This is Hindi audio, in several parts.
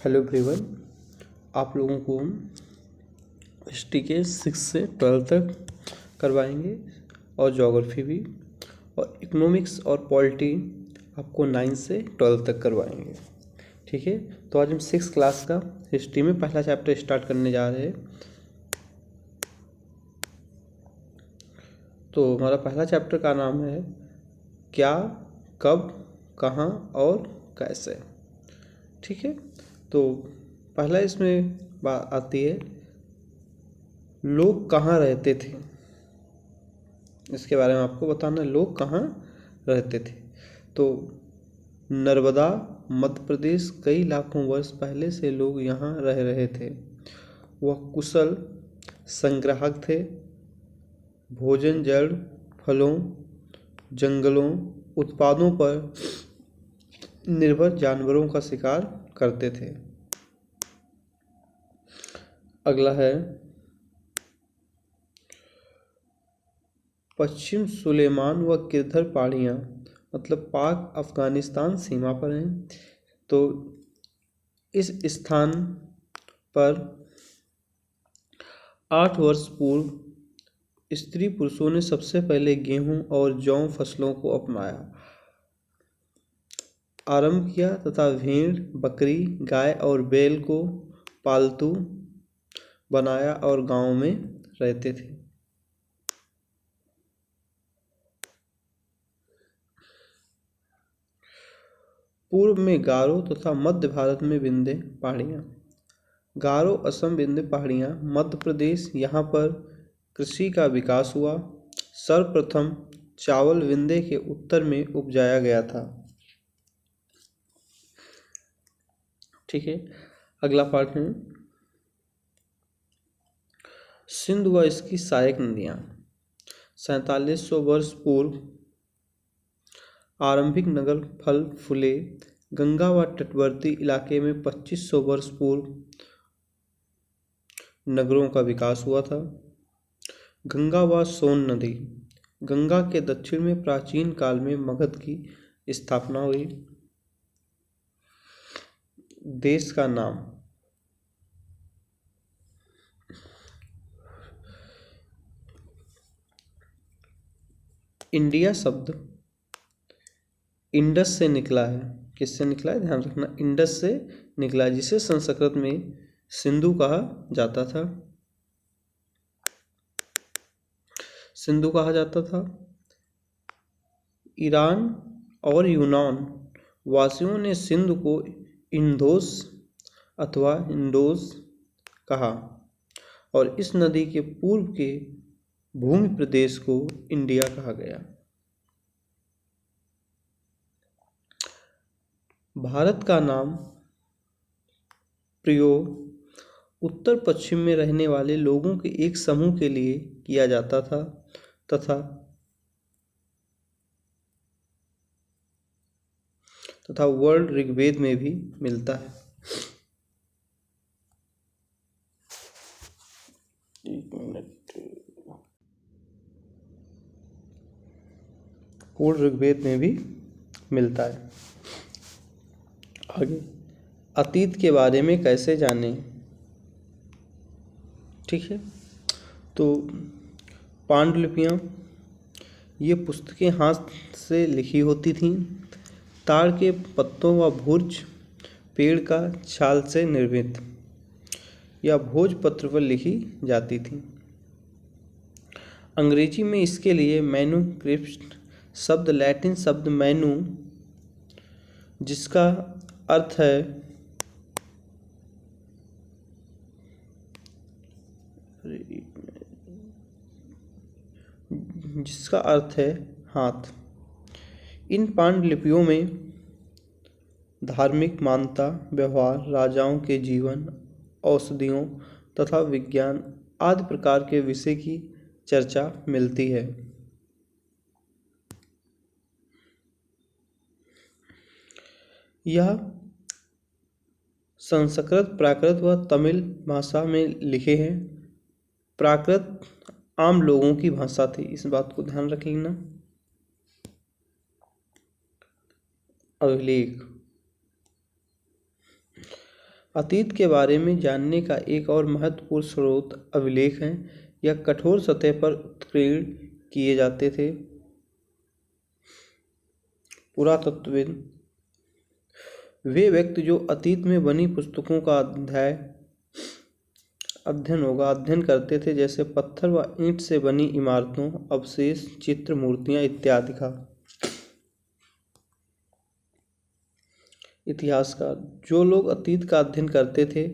Hello everyone. आप लोगों को हम हिस्ट्री के 6 से 12 तक करवाएंगे और ज्योग्राफी भी, और इकोनॉमिक्स और पॉलिटी आपको 9 से 12 तक करवाएंगे। ठीक है, तो आज हम 6 क्लास का हिस्ट्री में पहला चैप्टर स्टार्ट करने जा रहे हैं। तो हमारा पहला चैप्टर का नाम है क्या, कब, कहाँ और कैसे। ठीक है, तो पहला इसमें बात आती है लोग कहाँ रहते थे। इसके बारे में आपको बताना है लोग कहाँ रहते थे। तो नर्मदा मध्य प्रदेश कई लाखों वर्ष पहले से लोग यहाँ रह रहे थे। वह कुशल संग्राहक थे। भोजन जड़, फलों, जंगलों, उत्पादों पर निर्भर जानवरों का शिकार करते थे। अगला है पश्चिम सुलेमान व किरधर पहाड़ियाँ, मतलब पाक अफ़गानिस्तान सीमा पर हैं। तो इस स्थान पर 8 वर्ष पूर्व स्त्री पुरुषों ने सबसे पहले गेहूं और जौ फसलों को अपनाया आरंभ किया तथा भेड़, बकरी, गाय और बैल को पालतू बनाया और गांव में रहते थे। पूर्व में गारो तथा मध्य भारत में विंध्य पहाड़ियाँ। गारो, असम, विंध्य पहाड़ियाँ मध्य प्रदेश, यहाँ पर कृषि का विकास हुआ। सर्वप्रथम चावल विंध्य के उत्तर में उपजाया गया था। ठीक है, अगला पार्ट है सिंध व इसकी सहायक नदियाँ। 4700 वर्ष पूर्व आरंभिक नगर फल फूले। गंगा व तटवर्ती इलाके में 2500 वर्ष पूर्व नगरों का विकास हुआ था। गंगा व सोन नदी। गंगा के दक्षिण में प्राचीन काल में मगध की स्थापना हुई। देश का नाम। इंडिया शब्द इंडस से निकला है। किससे निकला है, ध्यान रखना, इंडस से निकला है, जिसे संस्कृत में सिंधु कहा जाता था। सिंधु कहा जाता था। ईरान और यूनान वासियों ने सिंधु को इंडोस अथवा इंडोस कहा और इस नदी के पूर्व के भूमि प्रदेश को इंडिया कहा गया। भारत का नाम प्रयोग उत्तर पश्चिम में रहने वाले लोगों के एक समूह के लिए किया जाता था तथा वर्ल्ड ऋग्वेद में भी मिलता है। पूर्ण ऋग्वेद में भी मिलता है। आगे अतीत के बारे में कैसे जानें। ठीक है, तो पांडुलिपियाँ, ये पुस्तकें हाथ से लिखी होती थीं। ताड़ के पत्तों व भुर्ज पेड़ का छाल से निर्मित या भोजपत्र पर लिखी जाती थी। अंग्रेजी में इसके लिए मैन्युस्क्रिप्ट शब्द लैटिन शब्द मैनू, जिसका अर्थ है हाथ। इन पांडुलिपियों में धार्मिक मान्यता, व्यवहार, राजाओं के जीवन, औषधियों तथा विज्ञान आदि प्रकार के विषय की चर्चा मिलती है। यह संस्कृत, प्राकृत व तमिल भाषा में लिखे हैं। प्राकृत आम लोगों की भाषा थी, इस बात को ध्यान रख लेना। अभिलेख। अतीत के बारे में जानने का एक और महत्वपूर्ण स्रोत अभिलेख हैं। यह कठोर सतह पर उत्कीर्ण किए जाते थे। पुरातत्वविद वे व्यक्ति जो अतीत में बनी पुस्तकों का अध्ययन करते थे, जैसे पत्थर व ईंट से बनी इमारतों, अवशेष, चित्र, मूर्तियां इत्यादि का। इतिहासकार जो लोग अतीत का अध्ययन करते थे।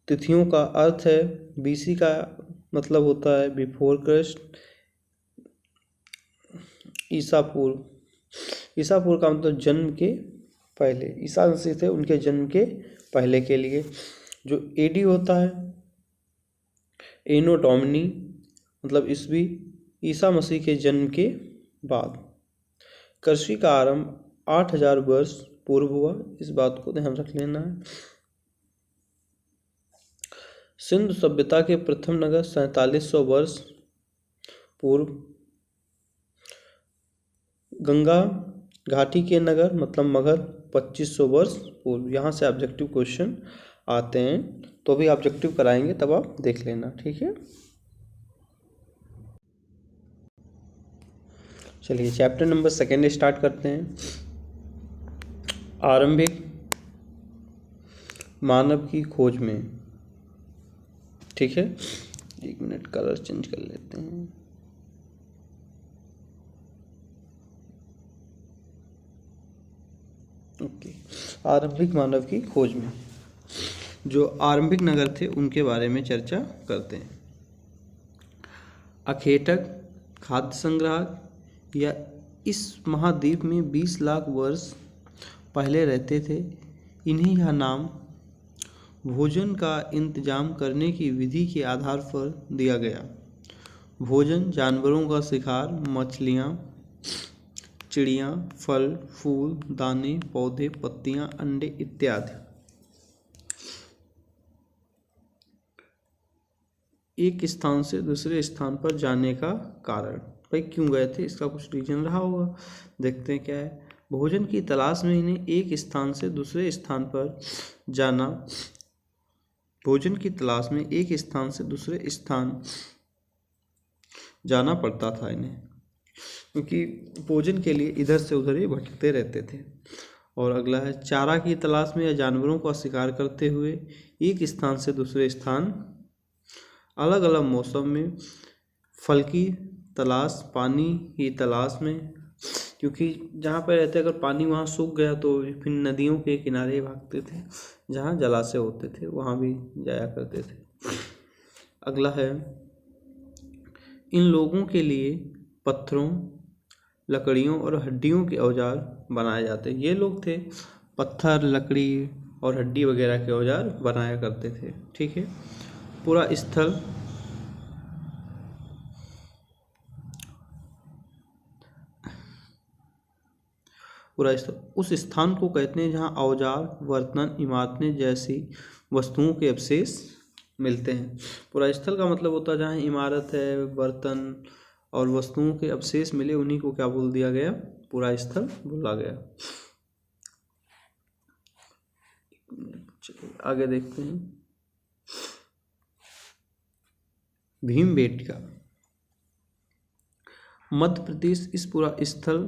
तिथियों का अर्थ है बीसी का मतलब होता है बिफोर क्राइस्ट, ईसा पूर्व। ईसा पूर्व का मतलब जन्म के पहले, ईसा मसीह थे उनके जन्म के पहले के लिए। जो एडी होता है एनो डोमिनी मतलब ईस्वी, ईसा मसीह के जन्म के बाद। कृषि का आरंभ 8000 वर्ष पूर्व हुआ, इस बात को ध्यान रख लेना है। सिंधु सभ्यता के प्रथम नगर 4700 वर्ष पूर्व। गंगा घाटी के नगर मतलब मगध 2500 वर्ष पूर्व। यहाँ से ऑब्जेक्टिव क्वेश्चन आते हैं, तो भी ऑब्जेक्टिव कराएंगे तब आप देख लेना, ठीक है। चलिए चैप्टर नंबर 2 स्टार्ट करते हैं। आरंभिक मानव की खोज में, ठीक है। 1 मिनट कलर चेंज कर लेते हैं। ओके, आरंभिक मानव की खोज में जो आरंभिक नगर थे उनके बारे में चर्चा करते हैं। अखेटक खाद्य संग्राहक या इस महाद्वीप में 20 लाख वर्ष पहले रहते थे। इन्हें यह नाम भोजन का इंतजाम करने की विधि के आधार पर दिया गया। भोजन जानवरों का शिकार, मछलियाँ, चिड़ियाँ, फल, फूल, दाने, पौधे, पत्तियाँ, अंडे इत्यादि। एक स्थान से दूसरे स्थान पर जाने का कारण, भाई क्यों गए थे, इसका कुछ रीजन रहा होगा। देखते हैं क्या है। भोजन की तलाश में इन्हें एक स्थान से दूसरे स्थान पर जाना, भोजन की तलाश में एक स्थान से दूसरे स्थान जाना पड़ता था इन्हें, क्योंकि भोजन के लिए इधर से उधर ही भटकते रहते थे। और अगला है चारा की तलाश में या जानवरों का शिकार करते हुए एक स्थान से दूसरे स्थान, अलग अलग मौसम में, फल की तलाश, पानी की तलाश में, क्योंकि जहाँ पर रहते अगर पानी वहाँ सूख गया तो फिर नदियों के किनारे भागते थे, जहाँ जलाशय होते थे वहाँ भी जाया करते थे। अगला है इन लोगों के लिए पत्थरों, लकड़ियों और हड्डियों के औजार बनाए जाते। ये लोग थे पत्थर, लकड़ी और हड्डी वगैरह के औजार बनाया करते थे, ठीक है। पूरा स्थल उस स्थान को कहते हैं जहाँ औजार, बर्तन, इमारतें जैसी वस्तुओं के अवशेष मिलते हैं। पूरा स्थल का मतलब होता है जहाँ इमारत है, बर्तन और वस्तुओं के अवशेष मिले, उन्हीं को क्या बोल दिया गया, पूरा स्थल बोला गया। चलिए आगे देखते हैं। भीमबेटका मध्य प्रदेश। इस पूरा स्थल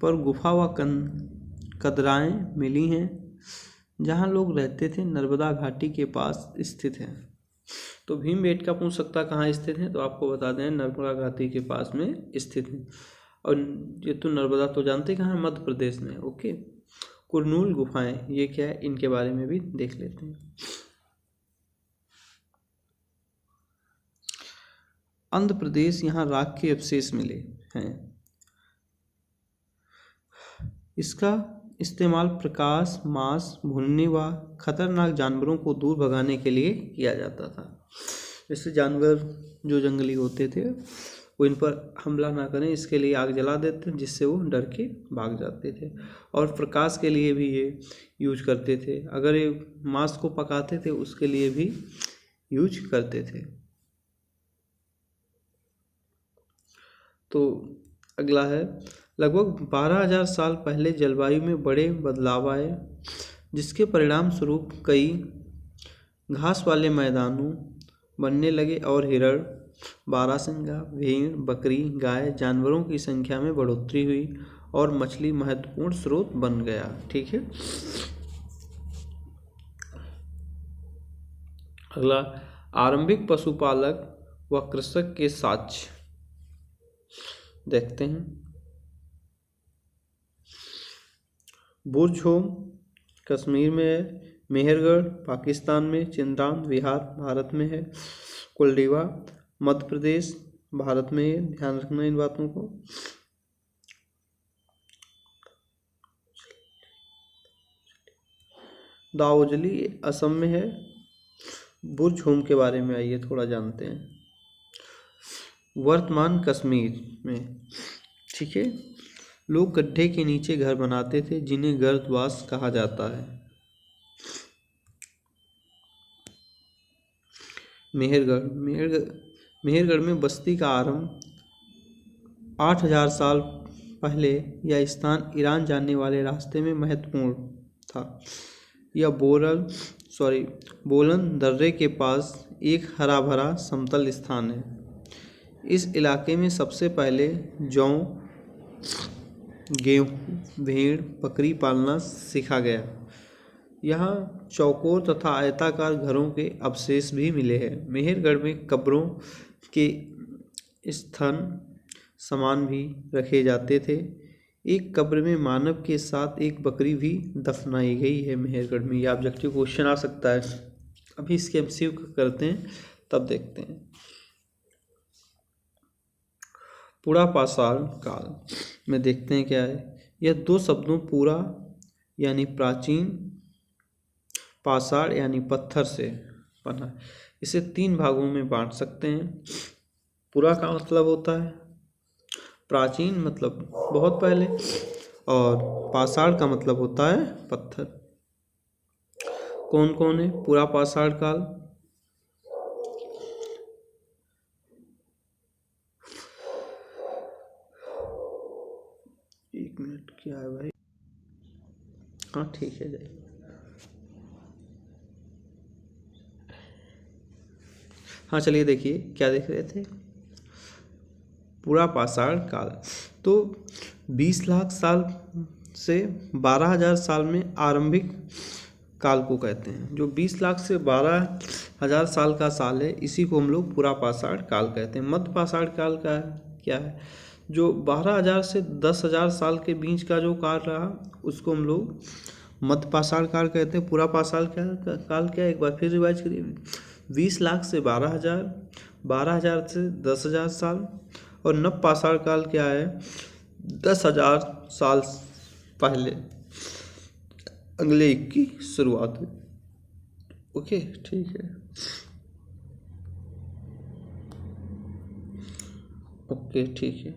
पर गुफा व कदराएं मिली हैं जहाँ लोग रहते थे, नर्मदा घाटी के पास स्थित है। तो भीमबेटका पूछ सकता कहाँ स्थित है, तो आपको बता दें नर्मदा घाटी के पास में स्थित है। और ये तो नर्मदा तो जानते कहाँ है, मध्य प्रदेश में, ओके। कुरनूल गुफाएं ये क्या है, इनके बारे में भी देख लेते हैं। आंध्र प्रदेश, यहाँ राख के अवशेष मिले हैं। इसका इस्तेमाल प्रकाश, मांस भूनने व खतरनाक जानवरों को दूर भगाने के लिए किया जाता था। जैसे जानवर जो जंगली होते थे वो इन पर हमला ना करें, इसके लिए आग जला देते, जिससे वो डर के भाग जाते थे। और प्रकाश के लिए भी ये यूज करते थे। अगर ये मांस को पकाते थे उसके लिए भी यूज करते थे। तो अगला है लगभग 12,000 साल पहले जलवायु में बड़े बदलाव आए। जिसके परिणाम स्वरूप कई घास वाले मैदानों बनने लगे और हिरण, बारहसिंगा, भेड़, बकरी, गाय जानवरों की संख्या में बढ़ोतरी हुई और मछली महत्वपूर्ण स्रोत बन गया। ठीक है। अगला, आरंभिक पशुपालक व कृषक के साक्ष्य देखते हैं। बुरज़होम कश्मीर में है, मेहरगढ़ पाकिस्तान में, चिंतान बिहार भारत में है, कुलडीवा मध्य प्रदेश भारत में है। ध्यान रखना इन बातों को। दाओजली असम में है। बुरज़होम के बारे में आइए थोड़ा जानते हैं। वर्तमान कश्मीर में, ठीक है, लोग गड्ढे के नीचे घर बनाते थे जिन्हें गर्दवास कहा जाता है। मेहरगढ़ में बस्ती का आरंभ 8000 साल पहले। यह स्थान ईरान जाने वाले रास्ते में महत्वपूर्ण था। यह बोलन दर्रे के पास एक हरा भरा समतल स्थान है। इस इलाके में सबसे पहले जौ, गेहूँ, भेड़, बकरी पालना सीखा गया। यहाँ चौकोर तथा आयताकार घरों के अवशेष भी मिले हैं। मेहरगढ़ में कब्रों के स्थान सामान भी रखे जाते थे। एक कब्र में मानव के साथ एक बकरी भी दफनाई गई है मेहरगढ़ में। यह ऑब्जेक्टिव क्वेश्चन आ सकता है। अभी इसके एमसीक्यू करते हैं तब देखते हैं। पुरापाषाण काल में देखते हैं क्या है। यह दो शब्दों पुरा यानी प्राचीन, पाषाण यानी पत्थर से बना है। इसे 3 भागों में बांट सकते हैं। पुरा का मतलब होता है प्राचीन, मतलब बहुत पहले, और पाषाण का मतलब होता है पत्थर। कौन कौन है पुरापाषाण काल? एक मिनट, क्या है भाई? हाँ ठीक है जाइए। हाँ चलिए, देखिए क्या देख रहे थे। पुरापाषाण काल तो 20 लाख साल से 12,000 साल में आरंभिक काल को कहते हैं। जो 20 लाख से 12,000 साल का साल है, इसी को हम लोग पुरापाषाण काल कहते हैं। मध्यपाषाण काल का क्या है? जो 12,000 से 10,000 साल के बीच का जो काल रहा, उसको हम लोग मध्यपाषाण काल कहते हैं। पुरापाषाण काल क्या है, एक बार फिर रिवाइज करिए। 20 लाख से 12,000, 12,000 से 10,000 साल, और नवपाषाण काल क्या है? 10,000 साल पहले, अगले युग की शुरुआत है। ओके ठीक है। ओके ठीक है।